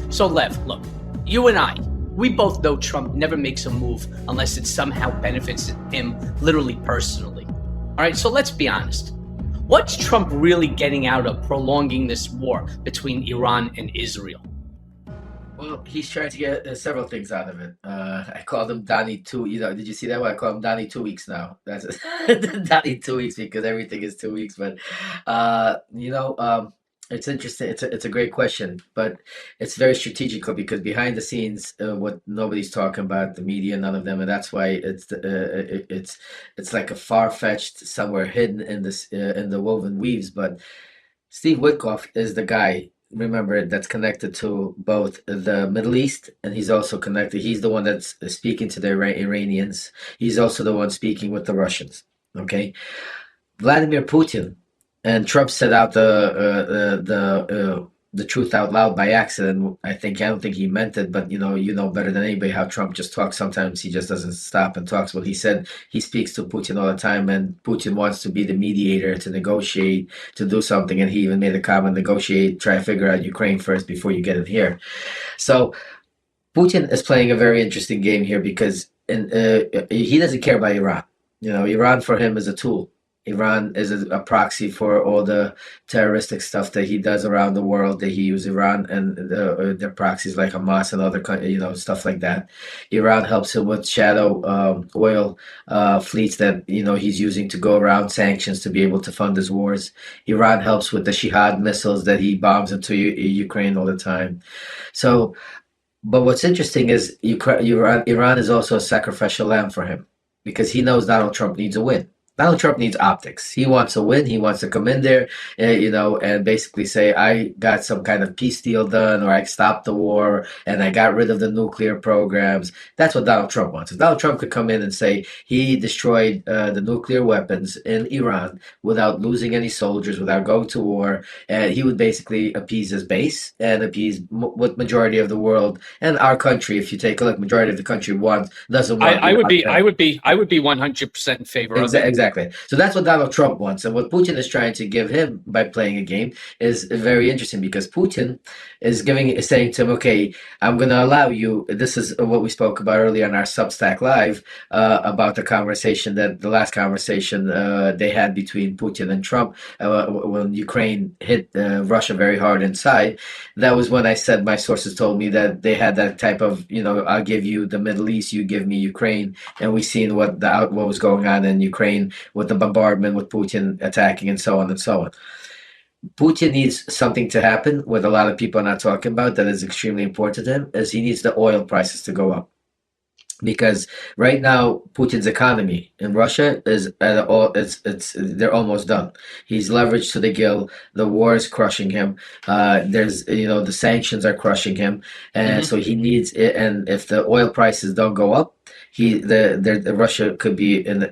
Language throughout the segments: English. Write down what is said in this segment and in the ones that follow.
So, Lev, look, you and I, we both know Trump never makes a move unless it somehow benefits him literally personally. All right, so let's be honest. What's Trump really getting out of prolonging this war between Iran and Israel? Well, he's trying to get several things out of it. I called him Donnie two. Did you see that one? I call him Donnie 2 weeks now. That's Donnie 2 weeks because everything is 2 weeks. But it's interesting. It's a great question, but it's very strategical because behind the scenes, what nobody's talking about, the media, none of them, and that's why it's like a far fetched somewhere hidden in this in the woven weaves. But Steve Witkoff is the guy, remember, that's connected to both the Middle East and he's also connected. He's the one that's speaking to the Iranians. He's also the one speaking with the Russians. Okay. Vladimir Putin and Trump said out the truth out loud by accident. I don't think he meant it, but you know better than anybody how Trump just talks. Sometimes he just doesn't stop and talks. What he said, he speaks to Putin all the time, and Putin wants to be the mediator to negotiate, to do something. And he even made a comment: negotiate, try to figure out Ukraine first before you get in here. So Putin is playing a very interesting game here because he doesn't care about Iran. Iran for him is a tool. Iran is a proxy for all the terroristic stuff that he does around the world. That he uses Iran and their proxies like Hamas and other stuff like that. Iran helps him with shadow oil fleets that he's using to go around sanctions to be able to fund his wars. Iran helps with the Shihad missiles that he bombs into Ukraine all the time. So, but what's interesting is Iran is also a sacrificial lamb for him because he knows Donald Trump needs a win. Donald Trump needs optics. He wants a win. He wants to come in there, and basically say, I got some kind of peace deal done, or I stopped the war, and I got rid of the nuclear programs. That's what Donald Trump wants. If Donald Trump could come in and say he destroyed the nuclear weapons in Iran without losing any soldiers, without going to war, and he would basically appease his base and appease what majority of the world and our country. If you take a look, majority of the country doesn't want. I would be 100% in favor of it. Exactly. So that's what Donald Trump wants. And what Putin is trying to give him by playing a game is very interesting because Putin is saying to him, okay, I'm going to allow you. This is what we spoke about earlier on our Substack Live about the last conversation they had between Putin and Trump when Ukraine hit Russia very hard inside. That was when I said my sources told me that they had that type of, I'll give you the Middle East, you give me Ukraine. And we've seen what was going on in Ukraine with the bombardment, with Putin attacking and so on and so on. Putin needs something to happen, what a lot of people are not talking about, that is extremely important to him, is he needs the oil prices to go up. Because right now, Putin's economy in Russia is they're almost done. He's leveraged to the gill. The war is crushing him. The sanctions are crushing him, and so he needs it. And if the oil prices don't go up, Russia could be and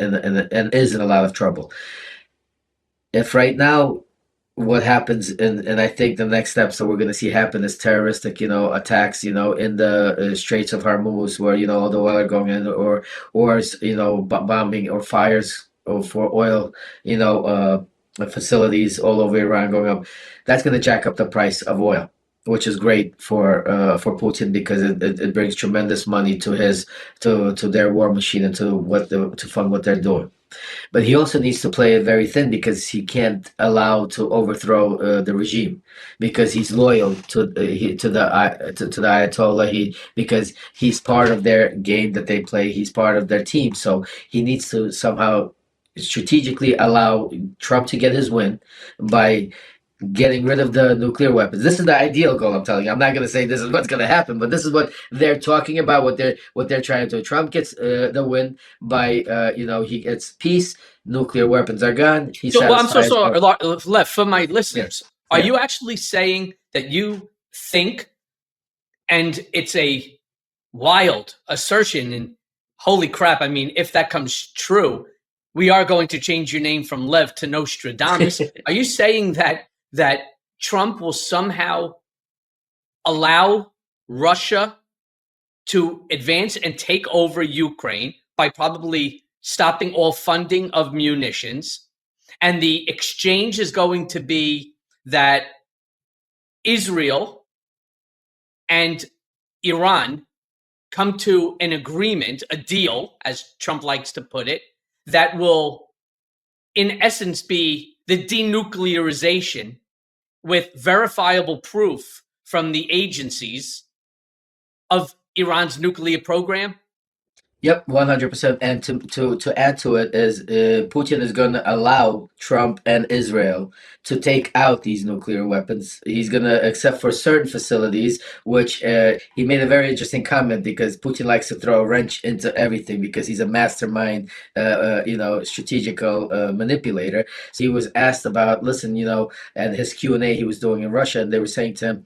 is in a lot of trouble. If right now what happens, and I think the next steps that we're going to see happen is terroristic, attacks, in the Straits of Hormuz, where all the oil are going in, or bombing or fires for oil, facilities all over Iran going up. That's going to jack up the price of oil, which is great for Putin because it brings tremendous money to their war machine and to fund what they're doing. But he also needs to play it very thin because he can't allow to overthrow the regime because he's loyal to the Ayatollah. Because he's part of their game that they play. He's part of their team. So he needs to somehow strategically allow Trump to get his win by getting rid of the nuclear weapons. This is the ideal goal, I'm telling you. I'm not going to say this is what's going to happen, but this is what they're talking about, what they're trying to do. Trump gets the win by, he gets peace, nuclear weapons are gone. I'm so sorry, Lev, for my listeners. Yeah. Are you actually saying that you think, and it's a wild assertion, and holy crap, I mean, if that comes true, we are going to change your name from Lev to Nostradamus. Are you saying that Trump will somehow allow Russia to advance and take over Ukraine by probably stopping all funding of munitions, and the exchange is going to be that Israel and Iran come to an agreement, a deal, as Trump likes to put it, that will, in essence, be the denuclearization with verifiable proof from the agencies of Iran's nuclear program? Yep, 100%. And to add to it is Putin is going to allow Trump and Israel to take out these nuclear weapons. He's going to, except for certain facilities, which he made a very interesting comment because Putin likes to throw a wrench into everything because he's a mastermind, strategical manipulator. So he was asked about, listen, and his Q&A he was doing in Russia, and they were saying to him,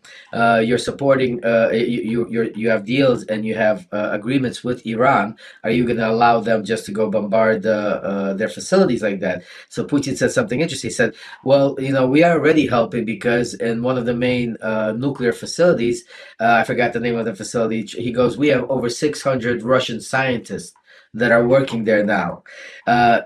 you're supporting, you have deals and you have agreements with Iran. Are you going to allow them just to go bombard their facilities like that? So Putin said something interesting. He said, well, we are already helping because in one of the main nuclear facilities, I forgot the name of the facility, he goes, we have over 600 Russian scientists that are working there now.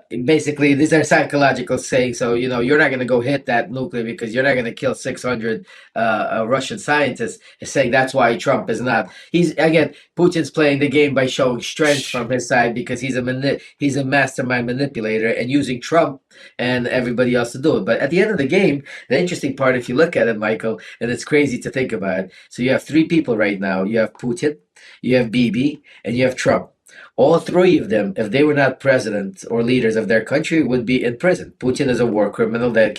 Basically, these are psychological sayings. So, you're not going to go hit that nuclear because you're not going to kill 600 Russian scientists. He's saying that's why Trump is not. Putin's playing the game by showing strength from his side because he's a mastermind manipulator and using Trump and everybody else to do it. But at the end of the game, the interesting part, if you look at it, Michael, and it's crazy to think about it. So you have three people right now. You have Putin, you have Bibi, and you have Trump. All three of them, if they were not president or leaders of their country, would be in prison. Putin is a war criminal that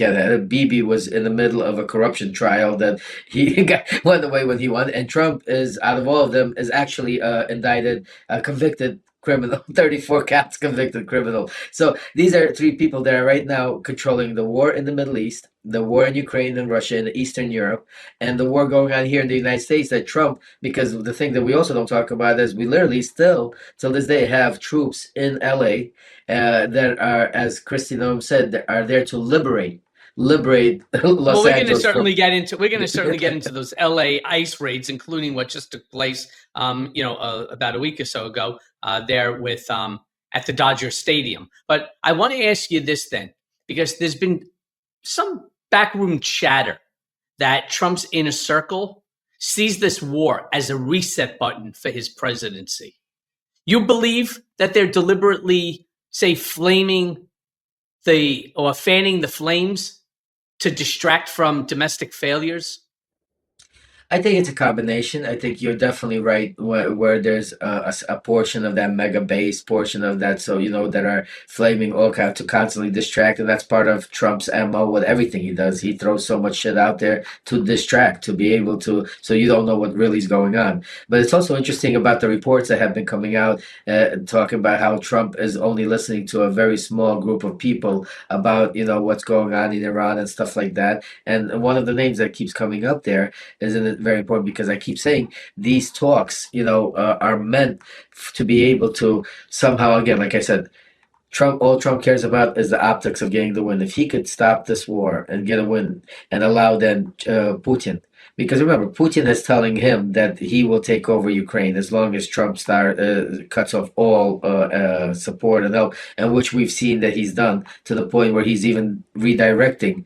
Bibi was in the middle of a corruption trial that he went away when he won. And Trump is, out of all of them, is actually indicted, convicted criminal, 34 counts convicted criminal. So these are three people that are right now controlling the war in the Middle East, the war in Ukraine and Russia and Eastern Europe, and the war going on here in the United States that Trump, because of the thing that we also don't talk about is we literally still, till this day, have troops in LA that are, as Kristi Noem said, that are there to liberate Los Angeles. We're going to certainly get into those LA ICE raids, including what just took place, about a week or so ago, there with at the Dodger Stadium. But I want to ask you this then, because there's been some backroom chatter that Trump's inner circle sees this war as a reset button for his presidency. You believe that they're deliberately, say, fanning the flames to distract from domestic failures? I think it's a combination. I think you're definitely right where there's a portion of that mega base, portion of that, so, that are flaming all kinds to constantly distract. And that's part of Trump's MO with everything he does. He throws so much shit out there to distract, to be able to, so you don't know what really is going on. But it's also interesting about the reports that have been coming out, talking about how Trump is only listening to a very small group of people about, what's going on in Iran and stuff like that. And one of the names that keeps coming up there is very important because I keep saying these talks, are meant to be able to somehow, again, like I said, all Trump cares about is the optics of getting the win. If he could stop this war and get a win and allow then Putin, because remember, Putin is telling him that he will take over Ukraine as long as Trump cuts off all support and help, and which we've seen that he's done to the point where he's even redirecting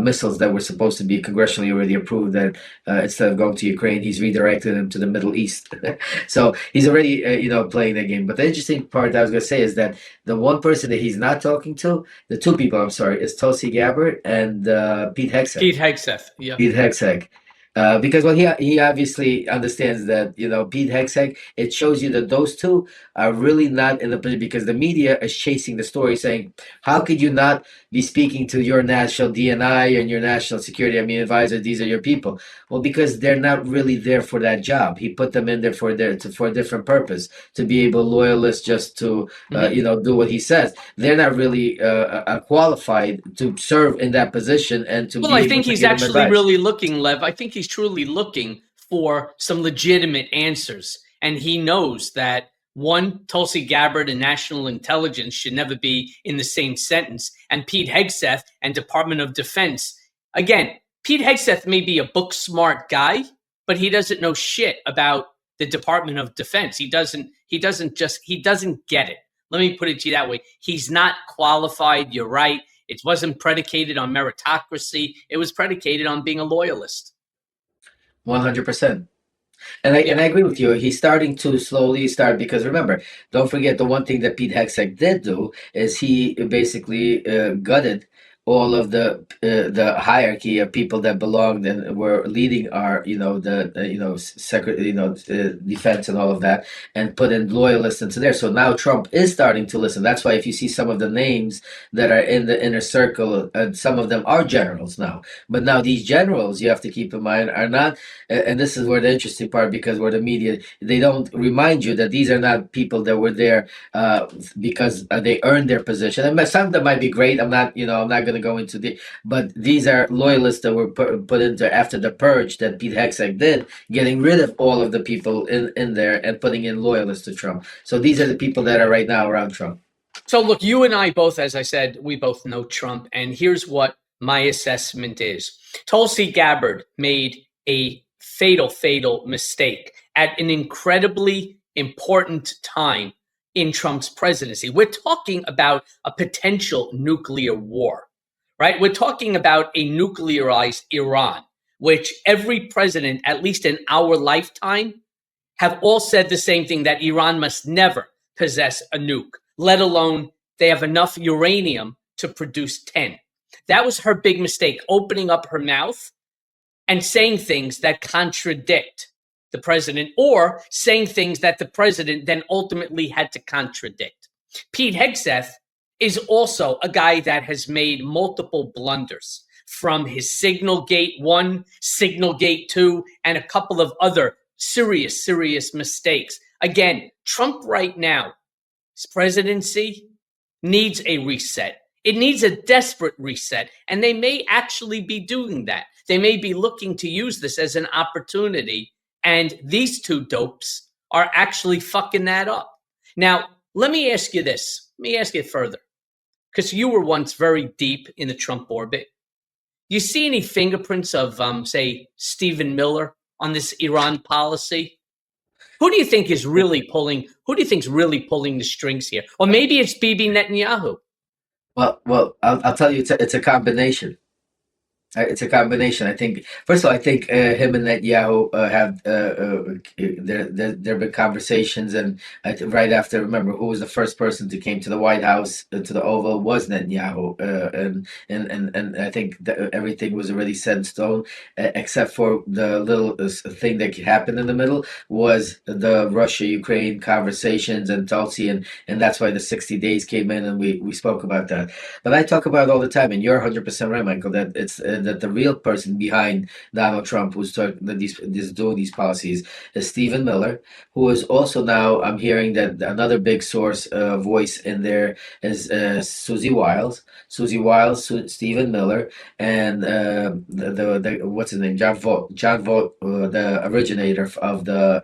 missiles that were supposed to be congressionally already approved, that instead of going to Ukraine, he's redirecting them to the Middle East. So he's already, playing that game. But the interesting part I was going to say is that the one person that he's not talking to, the two people, I'm sorry, is Tulsi Gabbard and Pete Hegseth. Yeah. Pete Hegseth. Because he obviously understands that, Pete Hegseth, it shows you that those two are really not in the position, because the media is chasing the story saying, how could you not be speaking to your national DNI and your national security advisor? These are your people. Well, because they're not really there for that job. He put them in there for a different purpose, to be able loyalists just to, do what he says. They're not really qualified to serve in that position and to. Well, I think he's actually really looking, Lev. I think he's truly looking for some legitimate answers. And he knows that, one, Tulsi Gabbard and national intelligence should never be in the same sentence. And Pete Hegseth and Department of Defense. Again, Pete Hegseth may be a book smart guy, but he doesn't know shit about the Department of Defense. He doesn't get it. Let me put it to you that way. He's not qualified. You're right. It wasn't predicated on meritocracy. It was predicated on being a loyalist. 100%. And Yeah. I agree with you. He's starting to slowly start because remember, don't forget the one thing that Pete Hegseth did do is he basically gutted all of the hierarchy of people that belonged and were leading our the defense and all of that, and put in loyalists into there. So now Trump is starting to listen. That's why if you see some of the names that are in the inner circle, some of them are generals now. But now these generals, you have to keep in mind, are not. And this is where the interesting part, because where the media, they don't remind you that these are not people that were there because they earned their position. And some of them might be great. I'm not going to go into but these are loyalists that were put into after the purge that Pete Hegseth did, getting rid of all of the people in there and putting in loyalists to Trump. So these are the people that are right now around Trump. So look, you and I both, as I said, we both know Trump, and here's what my assessment is. Tulsi Gabbard made a fatal mistake at an incredibly important time in Trump's presidency. We're talking about a potential nuclear war, right? We're talking about a nuclearized Iran, which every president, at least in our lifetime, have all said the same thing, that Iran must never possess a nuke, let alone they have enough uranium to produce 10. That was her big mistake, opening up her mouth and saying things that contradict the president, or saying things that the president then ultimately had to contradict. Pete Hegseth is also a guy that has made multiple blunders, from his Signalgate 1, Signalgate 2, and a couple of other serious mistakes. Again, Trump right now, his presidency needs a reset. It needs a desperate reset, and they may actually be doing that. They may be looking to use this as an opportunity, and these two dopes are actually fucking that up. Now, let me ask you this. Let me ask you further, because you were once very deep in the Trump orbit. You see any fingerprints of, say, Stephen Miller on this Iran policy? Who do you think is really pulling? Who do you think's really pulling the strings here? Or maybe it's Bibi Netanyahu. Well, I'll tell you, it's a combination. It's a combination. I think, first of all, I think him and Netanyahu have there have been conversations, and right after, remember who was the first person to came to the White House to the Oval was Netanyahu, and I think that everything was already set in stone, except for the little thing that happened in the middle was the Russia-Ukraine conversations and Tulsi, and that's why the 60 days came in, and we spoke about that. But I talk about it all the time, and you're 100% right, Michael, that it's that the real person behind Donald Trump, who's doing these policies, is Stephen Miller, who is also now, I'm hearing that another big source voice in there is Susie Wiles, Stephen Miller, and the what's his name, John Vogt, the originator of the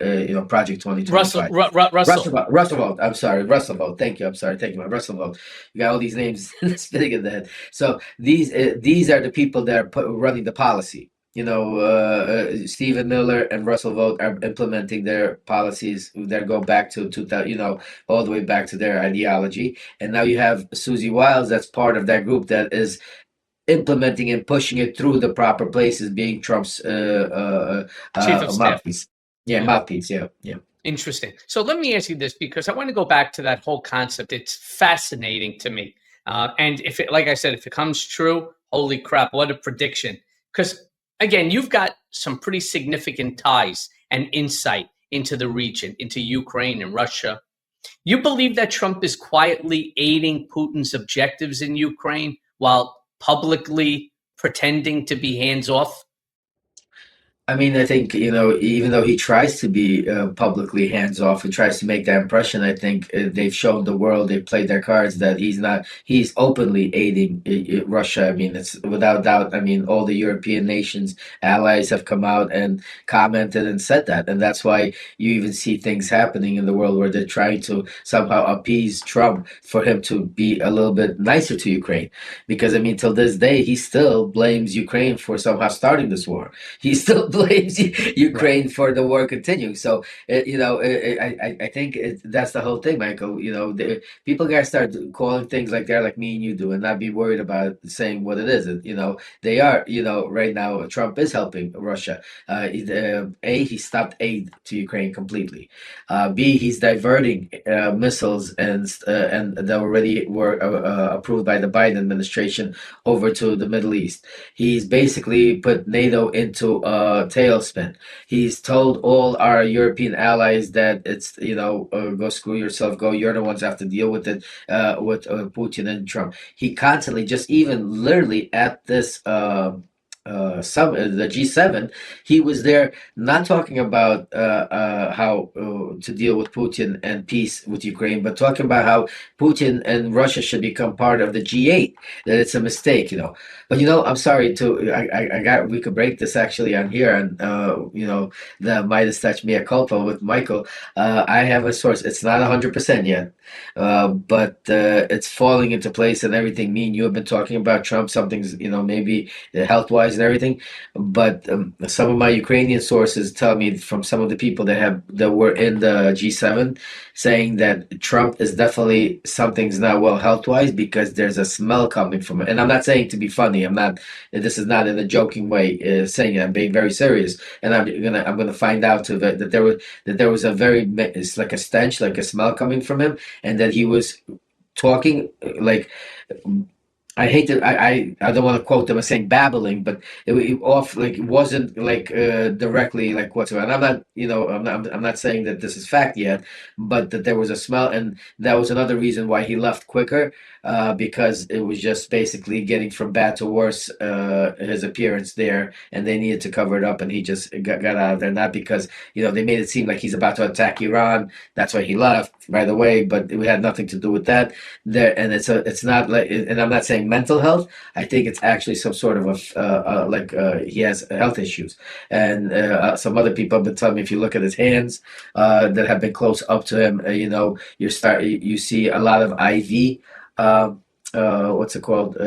Project 2025. Russell Vogt. I'm sorry, Russell Vogt. Thank you. I'm sorry. Thank you, Russell Vogt. You got all these names spinning in the head. So these are the people that are running the policy. Stephen Miller and Russell Vogt are implementing their policies that go back to 2000, all the way back to their ideology. And now you have Susie Wiles, that's part of that group that is implementing and pushing it through the proper places, being Trump's Chief of mouthpiece. Staff. Yeah, mouthpiece. Yeah. Interesting. So let me ask you this, because I want to go back to that whole concept. It's fascinating to me. And like I said, if it comes true, holy crap, what a prediction. Because again, you've got some pretty significant ties and insight into the region, into Ukraine and Russia. You believe that Trump is quietly aiding Putin's objectives in Ukraine while publicly pretending to be hands off? I mean, I think, even though he tries to be publicly hands off and tries to make that impression, I think they've shown the world, they've played their cards, that he's openly aiding Russia. I mean, it's without doubt. I mean, all the European nations, allies have come out and commented and said that. And that's why you even see things happening in the world where they're trying to somehow appease Trump for him to be a little bit nicer to Ukraine. Because, I mean, till this day, he still blames Ukraine for somehow starting this war. He still blames Ukraine for the war continuing. So I think that's the whole thing, Michael. People gotta start calling things like they're like me and you do, and not be worried about saying what it is. They are. Right now Trump is helping Russia. He stopped aid to Ukraine completely. B, he's diverting missiles and that already were approved by the Biden administration over to the Middle East. He's basically put NATO into a tailspin. He's told all our European allies that it's go screw yourself, go. You're the ones that have to deal with it with Putin and Trump. He constantly, just even literally at this. The G7, he was there not talking about how to deal with Putin and peace with Ukraine, but talking about how Putin and Russia should become part of the G8. That it's a mistake. But I'm sorry to I got we could break this actually on here, and the Midas touch Mea Culpa with Michael. I have a source. It's not 100% yet, but it's falling into place and everything. Me and you have been talking about Trump. Something's maybe health wise and everything, but some of my Ukrainian sources tell me from some of the people that were in the G7 saying that Trump is definitely something's not well health wise, because there's a smell coming from it. And I'm not saying to be funny. This is not in a joking way saying it. I'm being very serious, and I'm gonna find out that there was a it's like a stench, like a smell coming from him, and that he was talking like, I hate to I don't want to quote them as saying babbling, but it wasn't like directly like whatsoever. And I'm not I'm not saying that this is fact yet, but that there was a smell, and that was another reason why he left quicker, because it was just basically getting from bad to worse, his appearance there, and they needed to cover it up, and he just got out of there. Not because they made it seem like he's about to attack Iran. That's why he left right away, but it had nothing to do with that. There, and it's not like, and I'm not saying mental health. I think it's actually some sort of he has health issues, and some other people have been telling me, if you look at his hands that have been close up to him, you see a lot of IV. What's it called?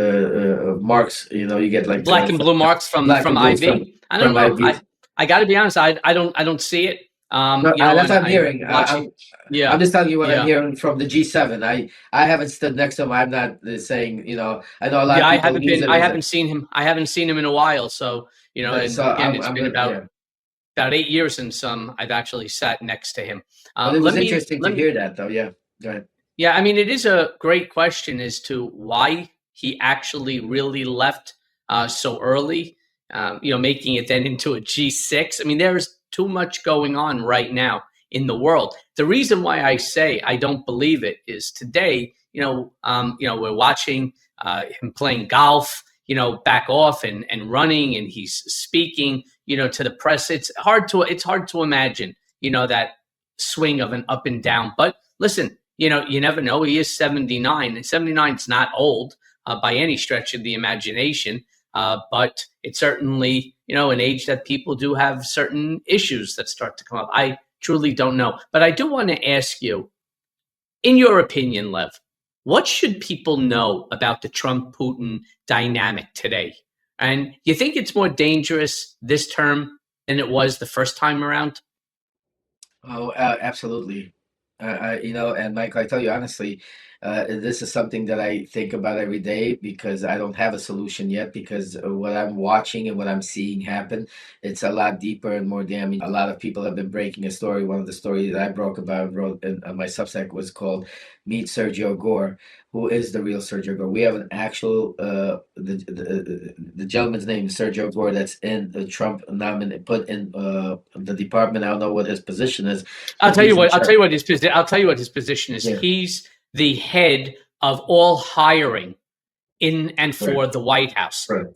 Marks. You get like black and blue marks from IV. I don't know. I got to be honest. I don't see it. No, that's what I'm hearing. Yeah, I'm just telling you what I'm hearing from the G7. I haven't stood next to him. I'm not saying, I know a lot of people. I haven't seen him. I haven't seen him in a while. So and so again, it's been about 8 years since I've actually sat next to him. Well, it was interesting to hear that, though. Yeah, go ahead. Yeah, I mean, it is a great question as to why he actually really left so early. Making it then into a G6. I mean, there's too much going on right now in the world. The reason why I say I don't believe it is today, we're watching him playing golf, back off and running, and he's speaking, to the press. It's hard to imagine, that swing of an up and down. But listen, you never know. He is 79, and 79 is not old by any stretch of the imagination. But it's certainly, an age that people do have certain issues that start to come up. I truly don't know. But I do want to ask you, in your opinion, Lev, what should people know about the Trump-Putin dynamic today? And you think it's more dangerous this term than it was the first time around? Oh, absolutely. And Michael, I tell you honestly, this is something that I think about every day, because I don't have a solution yet, because what I'm watching and what I'm seeing happen, it's a lot deeper and more damaging. A lot of people have been breaking a story. One of the stories that I wrote in my Substack was called Meet Sergio Gore, who is the real Sergio Gore. We have an actual, the gentleman's name is Sergio Gore, that's in the Trump put in the department. I don't know what his position is. I'll tell you what his position is. Yeah. He's the head of all hiring in and for the White House. Right.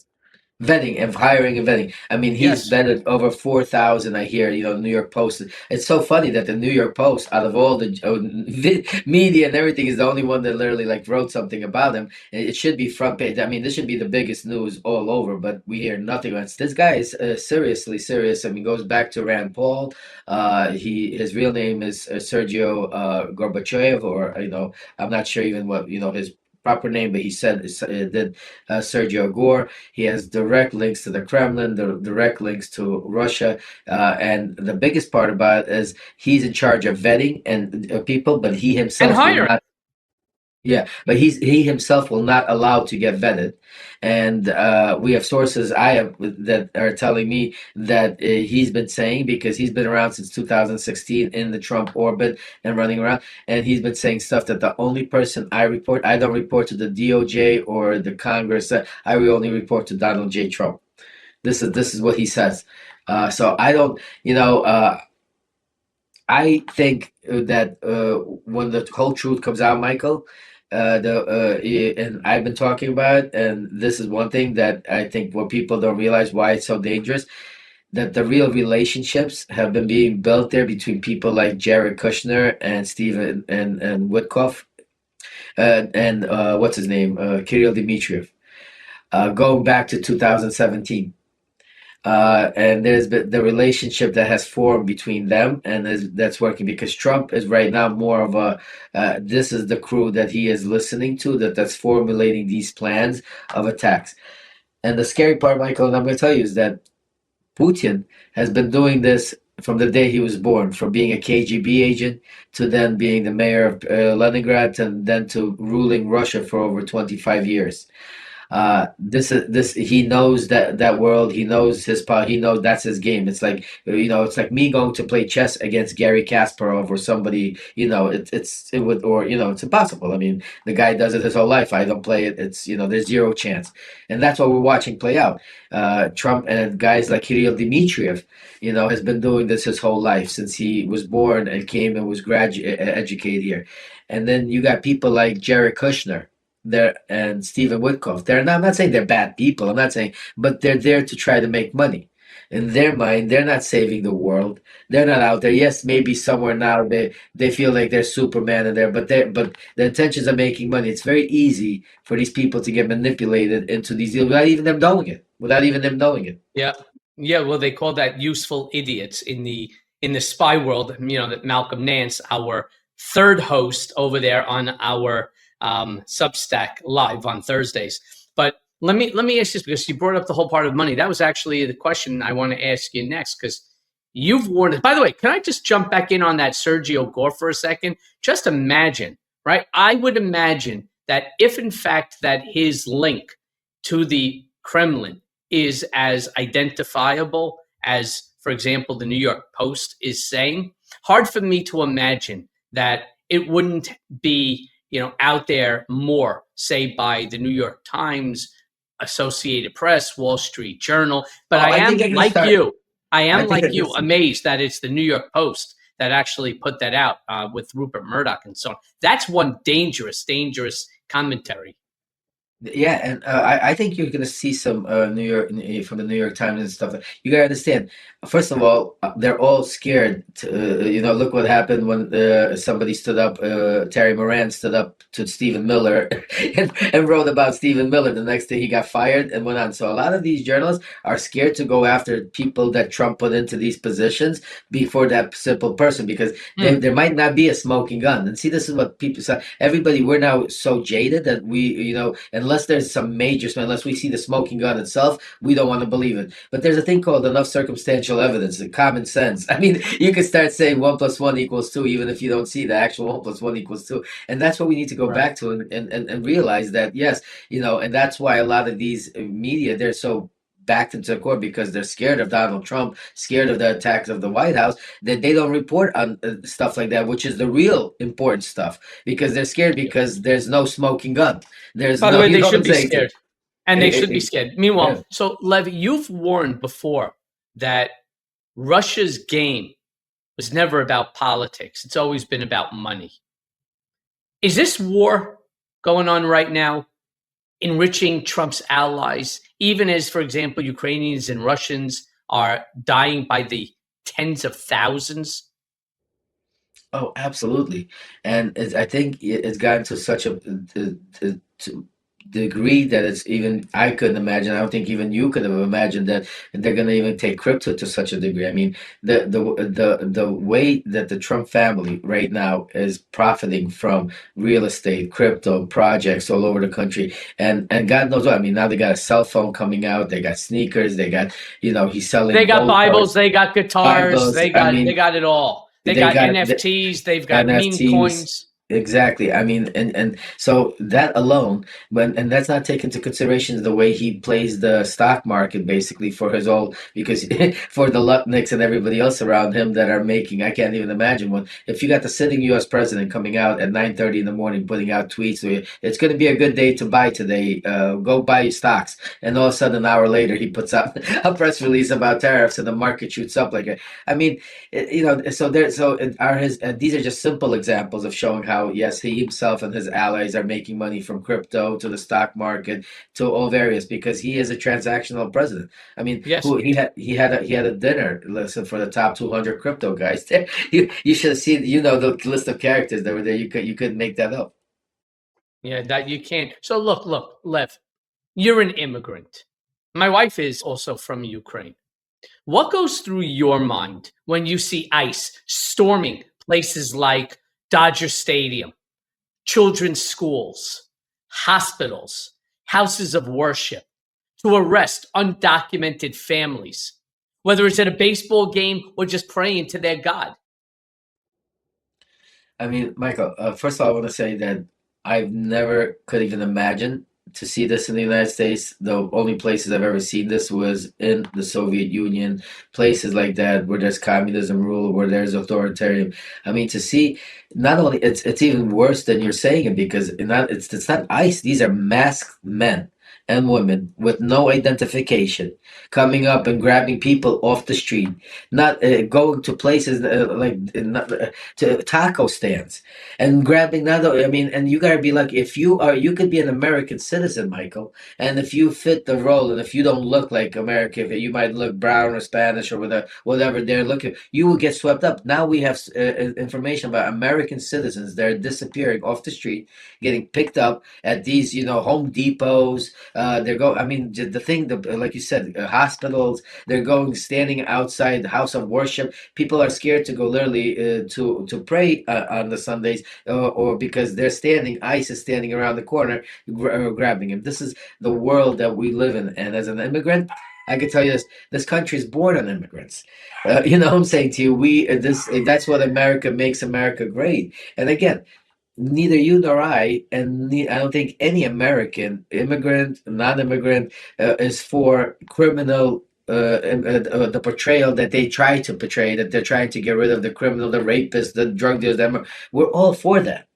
Vetting and hiring and vetting. I mean, he's vetted over 4,000. I hear, the New York Post. It's so funny that the New York Post, out of all the media and everything, is the only one that literally wrote something about him. It should be front page. I mean, this should be the biggest news all over, but we hear nothing else. This guy is seriously serious. I mean, goes back to Rand Paul. His real name is Sergio Gorbachev, or I'm not sure even what his proper name, but he said that Sergio Gore. He has direct links to the Kremlin, the direct links to Russia, and the biggest part about it is he's in charge of vetting and people, but he And himself will hiring. not. Yeah, but he himself will not allow to get vetted, and we have sources I have that are telling me that he's been saying, because he's been around since 2016 in the Trump orbit and running around, and he's been saying stuff that the only person I don't report to the DOJ or the Congress. I will only report to Donald J. Trump. This is what he says. So I don't, I think that when the whole truth comes out, Michael, and I've been talking about it, and this is one thing that I think what people don't realize why it's so dangerous, that the real relationships have been being built there between people like Jared Kushner and Stephen and Witkoff, and what's his name, Kirill Dmitriev, going back to 2017. And there's been the relationship that has formed between them, and that's working because Trump is right now more of a this is the crew that he is listening to, that's formulating these plans of attacks. And the scary part, Michael, and I'm going to tell you, is that Putin has been doing this from the day he was born, from being a KGB agent to then being the mayor of Leningrad, and then to ruling Russia for over 25 years. This he knows that world. He knows his power. He knows that's his game. It's like, it's like me going to play chess against Gary Kasparov or somebody. It would, or it's impossible. I mean, the guy does it his whole life. I don't play it. It's, there's zero chance, and that's what we're watching play out. Trump and guys like Kirill Dmitriev, has been doing this his whole life since he was born and came and was educated here, and then you got people like Jared Kushner there and Stephen Witkoff. I'm not saying they're bad people. I'm not saying, but they're there to try to make money. In their mind, they're not saving the world. They're not out there. Yes, maybe somewhere now they feel like they're Superman in there, but the intentions of making money. It's very easy for these people to get manipulated into these deals without even them knowing it. Without even them knowing it. Yeah. Yeah. Well, they call that useful idiots in the spy world. That Malcolm Nance, our third host over there on our Substack live on Thursdays. But let me ask this, because you brought up the whole part of money. That was actually the question I want to ask you next, because you've warned us. By the way, can I just jump back in on that Sergio Gore for a second? Just imagine, right? I would imagine that if in fact that his link to the Kremlin is as identifiable as, for example, the New York Post is saying, hard for me to imagine that it wouldn't be out there more, say by the New York Times, Associated Press, Wall Street Journal. But I am like you. I am like you, amazed that it's the New York Post that actually put that out with Rupert Murdoch and so on. That's one dangerous commentary. Yeah, and I think you're going to see some New York from the New York Times and stuff. You got to understand. First of all, they're all scared. Look what happened when somebody stood up. Terry Moran stood up to Stephen Miller and wrote about Stephen Miller. The next day, he got fired and went on. So a lot of these journalists are scared to go after people that Trump put into these positions before that simple person, because there might not be a smoking gun. And see, this is what people say. Everybody, we're now so jaded that we, unless there's some major, unless we see the smoking gun itself, we don't want to believe it. But there's a thing called enough circumstantial evidence, common sense. I mean, you can start saying 1 + 1 = 2, even if you don't see the actual 1 + 1 = 2. And that's what we need to go back to and realize that, yes, and that's why a lot of these media, they're so backed into the court, because they're scared of Donald Trump, scared of the attacks of the White House, that they don't report on stuff like that, which is the real important stuff, because they're scared because there's no smoking gun. By the way, they should be scared. And they should be scared. Meanwhile, so Lev, you've warned before that Russia's game was never about politics. It's always been about money. Is this war going on right now enriching Trump's allies, even as, for example, Ukrainians and Russians are dying by the tens of thousands? Oh, absolutely. And I think it's gotten to such a degree that it's even I couldn't imagine. I don't think even you could have imagined that they're going to even take crypto to such a degree. I mean, the way that the Trump family right now is profiting from real estate, crypto projects all over the country, and God knows what. I mean, now they got a cell phone coming out. They got sneakers. They got he's They selling got gold Bibles, bars, they got guitars, Bibles. I they mean, got it all. They they got got NFTs, they've got meme NFTs. coins. Exactly. I mean, and so that alone, and that's not taken into consideration the way he plays the stock market basically for his own because for the Lutnicks and everybody else around him that are making, I can't even imagine one. If you got the sitting U.S. president coming out at 9:30 in the morning, putting out tweets, it's going to be a good day to buy today. Go buy your stocks, and all of a sudden, an hour later, he puts out a press release about tariffs, and the market shoots up like a. I mean, so there so are his these are just simple examples of showing how yes he himself and his allies are making money from crypto to the stock market to all various because he is a transactional president. I mean, Yes. who he had a dinner listen for the top 200 crypto guys there. You should have seen the list of characters that were there. You couldn't make that up. Yeah, that you can't. So look, Lev, you're an immigrant. My wife is also from Ukraine. What goes through your mind when you see ICE storming places like Dodger Stadium, children's schools, hospitals, houses of worship to arrest undocumented families, whether it's at a baseball game or just praying to their God? I mean, Michael, first of all, I want to say that I've never could even imagine to see this in the United States. The only places I've ever seen this was in the Soviet Union, places like that where there's communism rule, where there's authoritarian. I mean, to see not only it's even worse than you're saying it because it's not ICE. These are masked men and women with no identification coming up and grabbing people off the street, not going to places not, to taco stands and grabbing not I mean, and you gotta be like if you could be an American citizen, Michael, and if you fit the role and if you don't look like America, if you might look brown or Spanish or whatever they're looking, you will get swept up. Now we have information about American citizens that are disappearing off the street, getting picked up at these Home Depots. They're go I mean the thing, like you said, hospitals. They're going standing outside the house of worship. People are scared to go literally to pray on the Sundays, or because they're standing. ICE is standing around the corner, grabbing him. This is the world that we live in, and as an immigrant, I can tell you this: this country is born on immigrants. You know what I'm saying to you? We this That's what America makes America great. And again, neither you nor I, and I don't think any American, immigrant, non-immigrant, is for criminal. The portrayal that they try to portray, that they're trying to get rid of the criminal, the rapist, the drug dealers. We're all for that,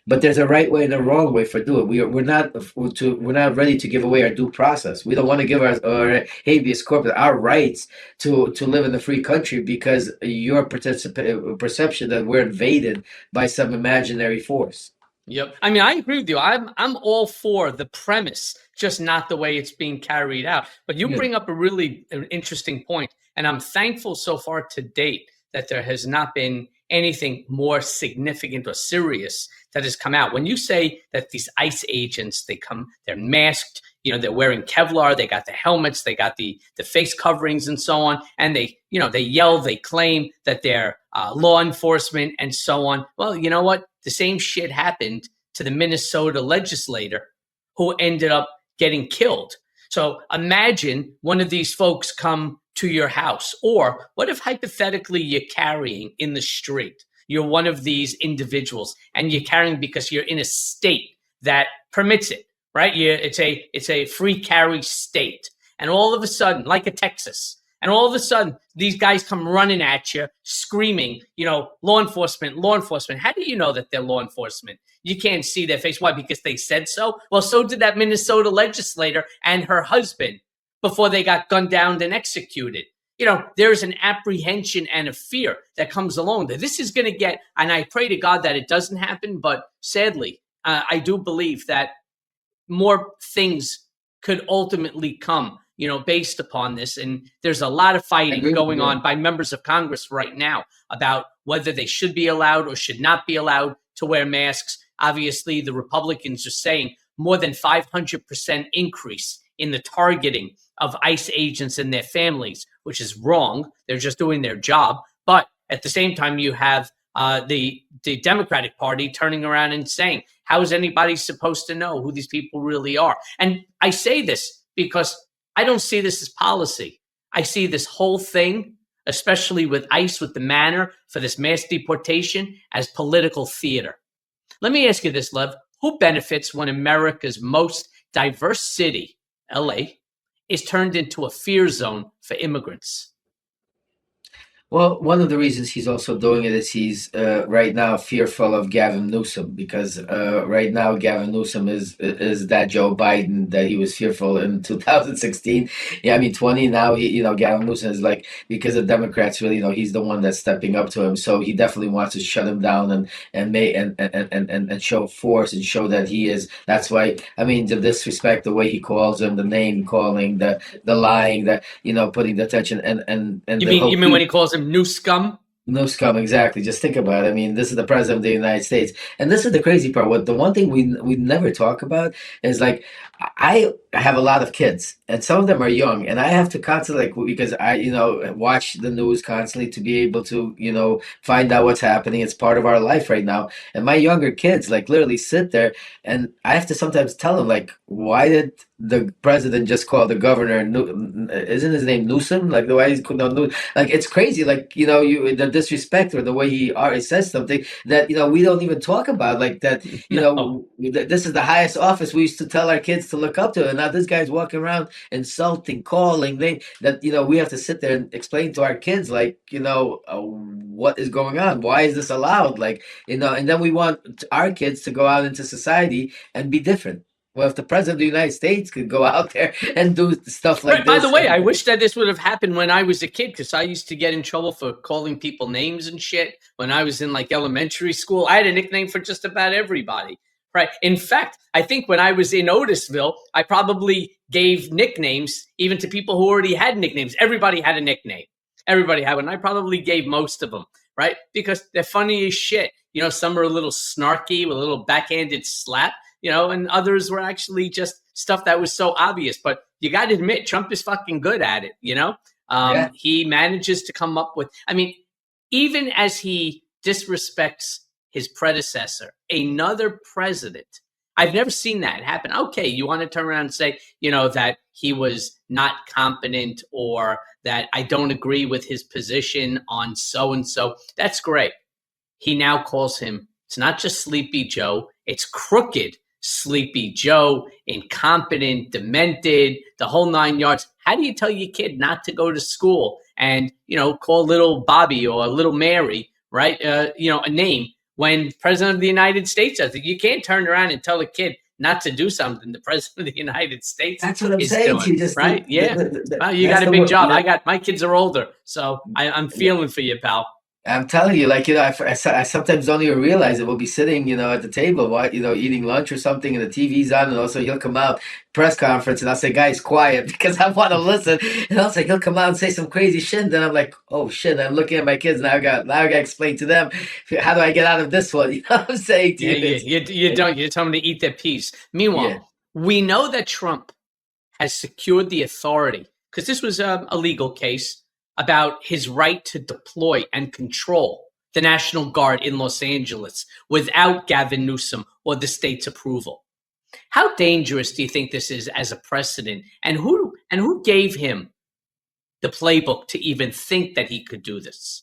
but there's a right way and a wrong way for do it. We're not ready to give away our due process. We don't want to give our habeas corpus, our rights to live in a free country because your perception that we're invaded by some imaginary force. Yep. I mean, I agree with you. I'm all for the premise, just not the way it's being carried out. But you Yeah. bring up a really interesting point, and I'm thankful so far to date that there has not been anything more significant or serious that has come out. When you say that these ICE agents, they're masked, they're wearing Kevlar, they got the helmets, they got the face coverings and so on, and they yell, they claim that they're law enforcement and so on. Well, you know what? The same shit happened to the Minnesota legislator who ended up getting killed. So imagine one of these folks come to your house, or what if hypothetically you're carrying in the street? You're one of these individuals and you're carrying because you're in a state that permits it, right? It's a free carry state. And all of a sudden, like a Texas, and all of a sudden, these guys come running at you, screaming, law enforcement, law enforcement. How do you know that they're law enforcement? You can't see their face. Why? Because they said so? Well, so did that Minnesota legislator and her husband before they got gunned down and executed. There's an apprehension and a fear that comes along that this is going to get, and I pray to God that it doesn't happen, but sadly, I do believe that more things could ultimately come, based upon this. And there's a lot of fighting going on by members of Congress right now about whether they should be allowed or should not be allowed to wear masks. Obviously, the Republicans are saying more than 500% increase in the targeting of ICE agents and their families, which is wrong. They're just doing their job. But at the same time, you have the Democratic Party turning around and saying, how is anybody supposed to know who these people really are? And I say this because I don't see this as policy. I see this whole thing, especially with ICE, with the manner for this mass deportation, as political theater. Let me ask you this, Lev. Who benefits when America's most diverse city, LA, is turned into a fear zone for immigrants? Well, one of the reasons he's also doing it is he's right now fearful of Gavin Newsom because right now Gavin Newsom is that Joe Biden that he was fearful in 2016. Yeah, I mean 20 now. Gavin Newsom is like, because the Democrats really, he's the one that's stepping up to him. So he definitely wants to shut him down and show force and show that he is. That's why, I mean, the disrespect, the way he calls him, the name calling, the lying, that putting the attention and You mean when he calls him new scum? No scum, exactly. Just think about it. I mean, this is the president of the United States, and this is the crazy part. The one thing we never talk about is, like, I have a lot of kids, and some of them are young, and I have to constantly, like, because I watch the news constantly to be able to find out what's happening. It's part of our life right now, and my younger kids like literally sit there, and I have to sometimes tell them, like, why did the president just call the governor? Isn't his name Newsom? Like, the way he's called, like, it's crazy. Like, the disrespect or the way he says something that we don't even talk about, like that. This is the highest office we used to tell our kids to look up to, and now this guy's walking around insulting, calling. We have to sit there and explain to our kids, like, what is going on? Why is this allowed? Like, and then we want our kids to go out into society and be different. Well, if the president of the United States could go out there and do stuff like this. By the way, I wish that this would have happened when I was a kid, because I used to get in trouble for calling people names and shit when I was in like elementary school. I had a nickname for just about everybody, right? In fact, I think when I was in Otisville, I probably gave nicknames even to people who already had nicknames. Everybody had a nickname. Everybody had one. I probably gave most of them, right? Because they're funny as shit. Some are a little snarky with a little backhanded slap. And others were actually just stuff that was so obvious. But you got to admit, Trump is fucking good at it, Yeah. He manages to come up with, even as he disrespects his predecessor, another president, I've never seen that happen. Okay, you want to turn around and say, that he was not competent, or that I don't agree with his position on so-and-so. That's great. He now calls him, it's not just Sleepy Joe, it's crooked Sleepy Joe, incompetent, demented, the whole 9 yards. How do you tell your kid not to go to school and, call little Bobby or little Mary, right? A name when President of the United States does it. You can't turn around and tell a kid not to do something the President of the United States That's what I'm saying. doing, right? Yeah. Well, you got a big job. My kids are older, so I'm feeling for you, pal. I'm telling you, like, I sometimes don't even realize it. We'll be sitting, at the table, eating lunch or something, and the TV's on, and also he'll come out, press conference, and I'll say, guys, quiet, because I want to listen. And I'll say, he'll come out and say some crazy shit, and then I'm like, oh shit, I'm looking at my kids, now I got to explain to them, how do I get out of this one? You know what I'm saying to you? You don't. You tell them to eat their peace. Meanwhile, we know that Trump has secured the authority, because this was a legal case, about his right to deploy and control the National Guard in Los Angeles without Gavin Newsom or the state's approval. How dangerous do you think this is as a precedent? And who gave him the playbook to even think that he could do this?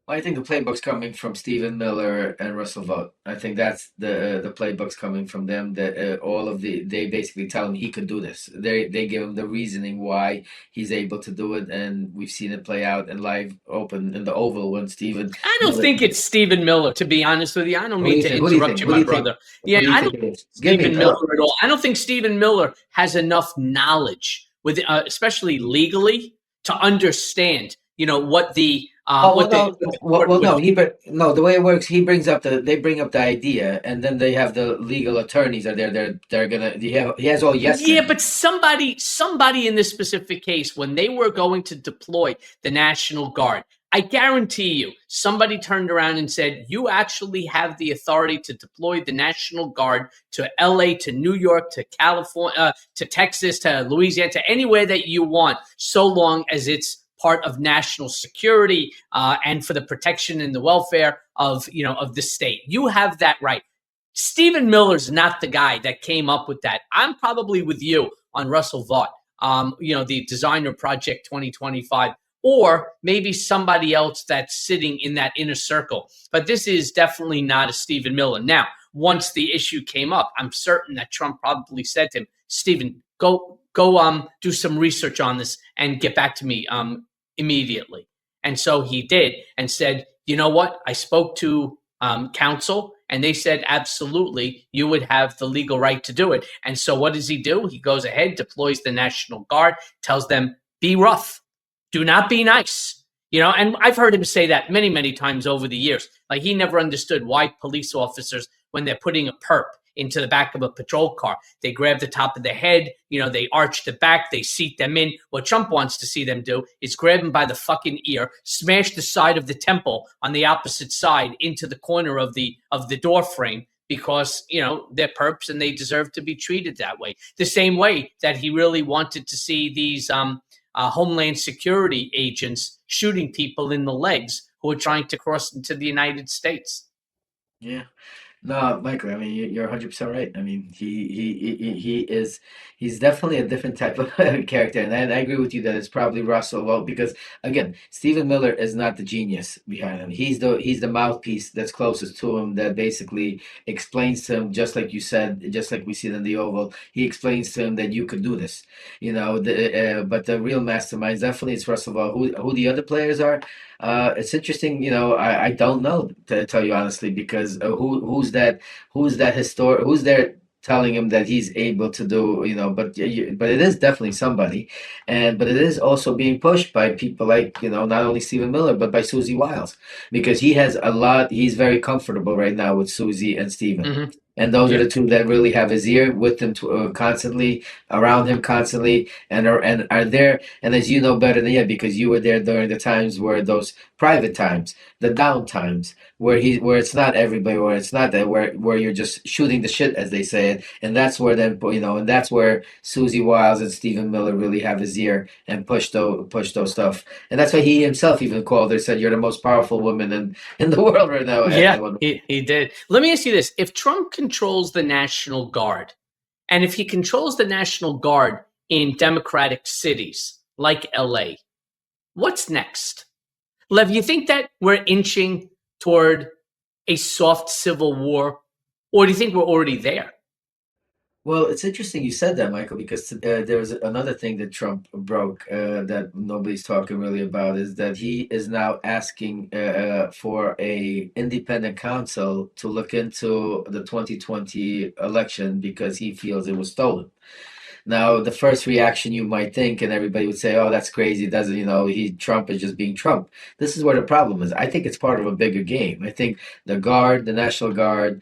Well, I think the playbook's coming from Stephen Miller and Russell Vought. I think that's the playbook's coming from them. That they basically tell him he could do this. They give him the reasoning why he's able to do it, and we've seen it play out in live open in the Oval when Stephen. I don't think it's Stephen Miller, to be honest with you. I don't mean to interrupt you, my brother. Yeah, I don't think Stephen Miller at all. I don't think Stephen Miller has enough knowledge with, especially legally, to understand, what the the way it works, they bring up the idea, and then they have the legal attorneys are there. They're gonna. He has all yes. Yeah, but somebody in this specific case, when they were going to deploy the National Guard, I guarantee you, somebody turned around and said, you actually have the authority to deploy the National Guard to LA, to New York, to California, to Texas, to Louisiana, to anywhere that you want, so long as it's part of national security and for the protection and the welfare of, of the state. You have that right. Stephen Miller's not the guy that came up with that. I'm probably with you on Russell Vought, the designer Project 2025, or maybe somebody else that's sitting in that inner circle. But this is definitely not a Stephen Miller. Now, once the issue came up, I'm certain that Trump probably said to him, Stephen, go do some research on this and get back to me immediately. And so he did and said, you know what? I spoke to counsel, and they said, absolutely, you would have the legal right to do it. And so what does he do? He goes ahead, deploys the National Guard, tells them, be rough. Do not be nice. And I've heard him say that many, many times over the years. Like, he never understood why police officers, when they're putting a perp into the back of a patrol car, they grab the top of the head, they arch the back, they seat them in. What Trump wants to see them do is grab them by the fucking ear, smash the side of the temple on the opposite side into the corner of the door frame, because, they're perps and they deserve to be treated that way. The same way that he really wanted to see these Homeland Security agents shooting people in the legs who are trying to cross into the United States. Yeah. No, Michael, I mean, you're 100% right. I mean, he's definitely a different type of character. And I agree with you that it's probably Russell. Well, because again, Stephen Miller is not the genius behind him. He's the mouthpiece that's closest to him, that basically explains to him, just like you said, just like we see it in the Oval, he explains to him that you could do this, but the real masterminds, definitely it's Russell. Who the other players are, it's interesting. I don't know, to tell you honestly, because who's there telling him that he's able to do, but it is definitely somebody. But it is also being pushed by people like, not only Stephen Miller, but by Susie Wiles, because he's very comfortable right now with Susie and Stephen. Mm-hmm. And those are the two that really have his ear with him constantly, around him constantly, and are there. And as you know better than yet, because you were there during the times where those private times, the down times, where it's not everybody, where it's not that where you're just shooting the shit, as they say it, and that's where and that's where Susie Wiles and Stephen Miller really have his ear and push those stuff. And that's why he himself even called her, said, "You're the most powerful woman in the world right now." Yeah, he did. Let me ask you this: if Trump controls the National Guard, and if he controls the National Guard in Democratic cities like LA, what's next? Lev, you think that we're inching toward a soft civil war, or do you think we're already there? Well, it's interesting you said that, Michael, because there was another thing that Trump broke that nobody's talking really about, is that he is now asking for a independent counsel to look into the 2020 election because he feels it was stolen. Now, the first reaction you might think, and everybody would say, "Oh, that's crazy. Doesn't Trump is just being Trump." This is where the problem is. I think it's part of a bigger game. I think the National Guard,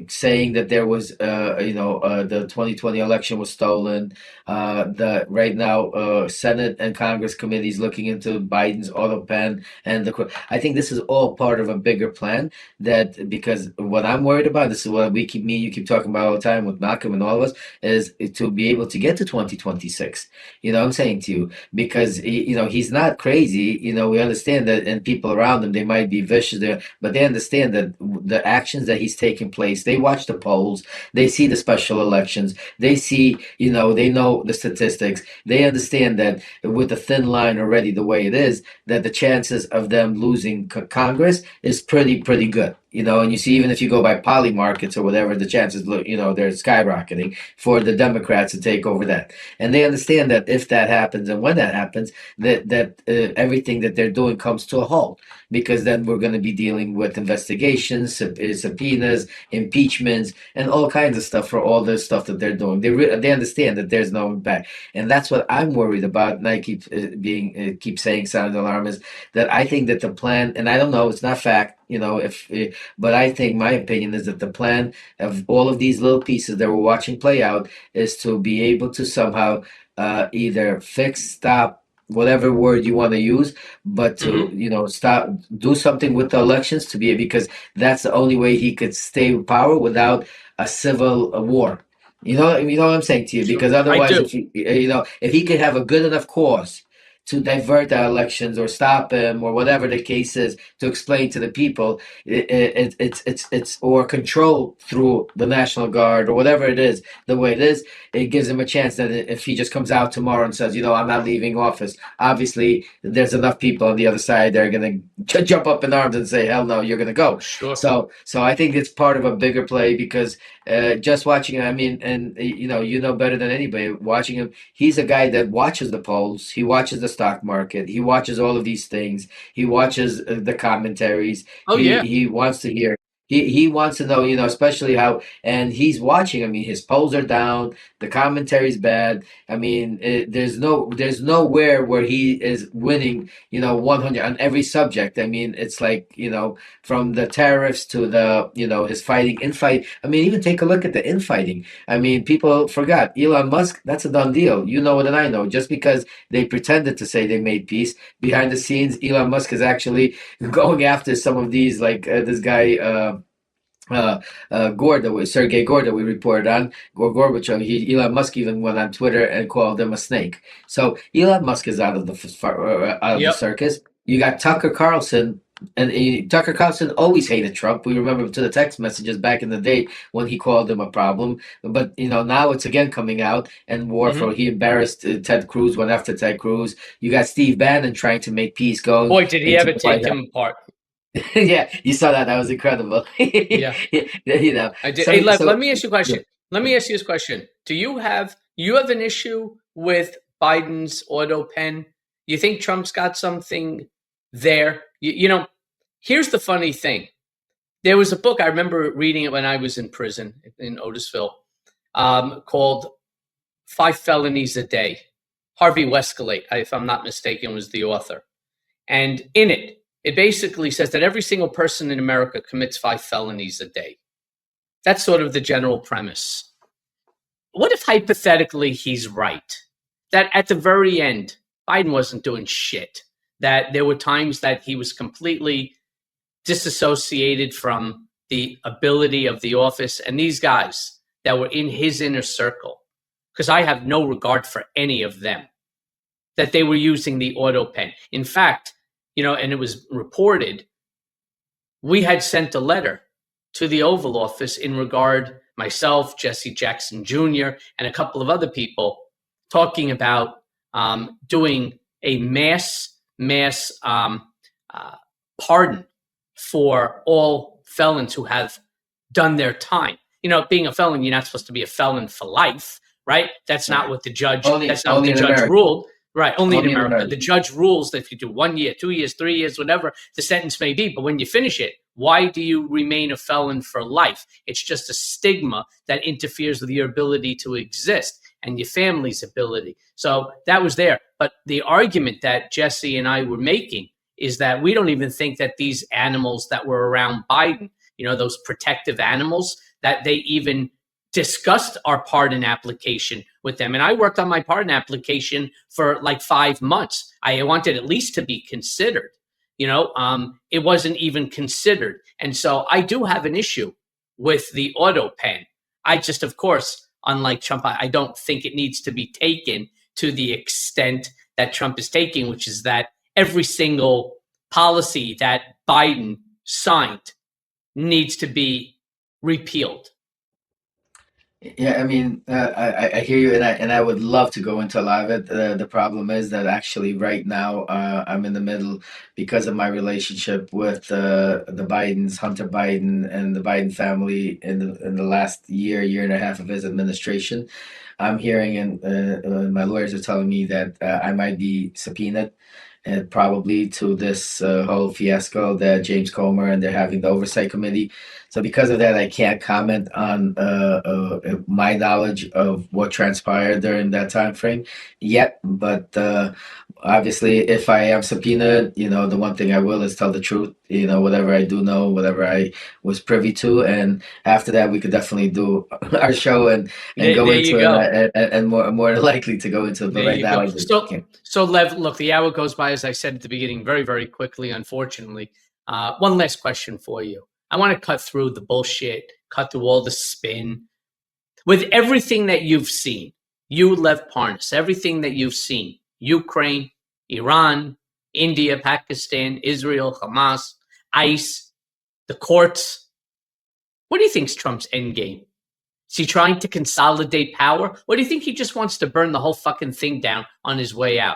saying that there was, the 2020 election was stolen. The right now, Senate and Congress committees looking into Biden's auto pen, and I think this is all part of a bigger plan. That because what I'm worried about, this is what you keep talking about all the time with Malcolm and all of us, is to be able to get to 2026. I'm saying to you, because he's not crazy. We understand that, and people around him, they might be vicious there, but they understand that the actions that he's taking place, they watch the polls, they see the special elections, they see, they know the statistics, they understand that with the thin line already the way it is, that the chances of them losing Congress is pretty good. And you see, even if you go by poly markets or whatever, the chances look, they're skyrocketing for the Democrats to take over that. And they understand that if that happens, and when that happens, that everything that they're doing comes to a halt, because then we're going to be dealing with investigations, subpoenas, impeachments, and all kinds of stuff for all this stuff that they're doing. They understand that there's no impact, and that's what I'm worried about. And I keep saying sound alarm, is that I think that the plan, and I don't know, it's not fact. But I think my opinion is that the plan of all of these little pieces that we're watching play out is to be able to somehow either fix, stop, whatever word you want to use, but to, Hmm. stop, do something with the elections to be, because that's the only way he could stay in power without a civil war. You know what I'm saying to you? Sure, Because I otherwise, do. if he could have a good enough cause to divert the elections or stop him or whatever the case is, to explain to the people, it's or control through the National Guard or whatever it is, the way it is, it gives him a chance that if he just comes out tomorrow and says, I'm not leaving office, obviously there's enough people on the other side that are going to jump up in arms and say, hell no, you're going to go. Sure. So I think it's part of a bigger play, because just watching him, I mean, and you know better than anybody watching him, he's a guy that watches the polls, he watches the stock market, he watches all of these things, he watches the commentaries, Oh yeah. he wants to hear. He wants to know, especially how, and he's watching. I mean, his polls are down, the commentary's bad. I mean, there's nowhere where he is winning, 100 on every subject. I mean, it's like, from the tariffs to the, his fighting, infight. I mean, even take a look at the infighting. I mean, people forgot Elon Musk, that's a done deal. You know it and I know. Just because they pretended to say they made peace, behind the scenes, Elon Musk is actually going after some of these, like this guy, uh, Gore, Sergey Gore, that we reported on, Gore Gorbachev. Elon Musk even went on Twitter and called him a snake. So Elon Musk is out of the Yep. circus. You got Tucker Carlson, and Tucker Carlson always hated Trump. We remember to the text messages back in the day when he called him a problem. But now it's again coming out, and Hmm. he embarrassed Ted Cruz, went after Ted Cruz. You got Steve Bannon trying to make peace going Boy, did he into ever the White take House. him apart. Yeah, you saw that. That was incredible. Yeah, you know, I did. Hey, so Lev, let so me ask you a yeah. question. Let me ask you this question. Do you have an issue with Biden's auto pen? You think Trump's got something there? Here's the funny thing. There was a book, I remember reading it when I was in prison in Otisville, called Five Felonies a Day. Harvey Westgate, if I'm not mistaken, was the author. And in it, it basically says that every single person in America commits five felonies a day. That's sort of the general premise. What if hypothetically he's right? That at the very end, Biden wasn't doing shit. That there were times that he was completely disassociated from the ability of the office and these guys that were in his inner circle, because I have no regard for any of them, that they were using the auto pen. In fact, and it was reported, we had sent a letter to the Oval Office in regard, myself, Jesse Jackson Jr., and a couple of other people, talking about doing a mass pardon for all felons who have done their time. Being a felon, you're not supposed to be a felon for life, right? That's not Right. what the judge. Only That's not what only the in judge America. ruled. Right, only in Only in America. America. The judge rules that if you do 1 year, 2 years, 3 years, whatever the sentence may be, but when you finish it, why do you remain a felon for life? It's just a stigma that interferes with your ability to exist and your family's ability. So that was there. But the argument that Jesse and I were making is that we don't even think that these animals that were around Biden, those protective animals, that they even discussed our pardon application with them. And I worked on my pardon application for like 5 months. I wanted at least to be considered. It wasn't even considered. And so I do have an issue with the auto pen. I just, of course, unlike Trump, I don't think it needs to be taken to the extent that Trump is taking, which is that every single policy that Biden signed needs to be repealed. Yeah, I mean, I hear you, and I would love to go into a lot of it. The problem is that actually right now, I'm in the middle, because of my relationship with the Bidens, Hunter Biden, and the Biden family in the last year and a half of his administration. I'm hearing, and my lawyers are telling me that I might be subpoenaed, and probably to this whole fiasco that James Comer, and they're having the oversight committee. So because of that, I can't comment on my knowledge of what transpired during that time frame yet. But Obviously, if I am subpoenaed, the one thing I will is tell the truth, whatever I do know, whatever I was privy to. And after that, we could definitely do our show and go There you into it, go. and more likely to go into it. But There right you now, go. I just So, can't. so Lev, look, the hour goes by, as I said at the beginning, very, very quickly, unfortunately. One last question for you. I want to cut through the bullshit, cut through all the spin. With everything that you've seen, you, Lev Parnas, everything that you've seen, Ukraine, Iran, India, Pakistan, Israel, Hamas, ICE, the courts, what do you think is Trump's end game? Is he trying to consolidate power? Or do you think he just wants to burn the whole fucking thing down on his way out?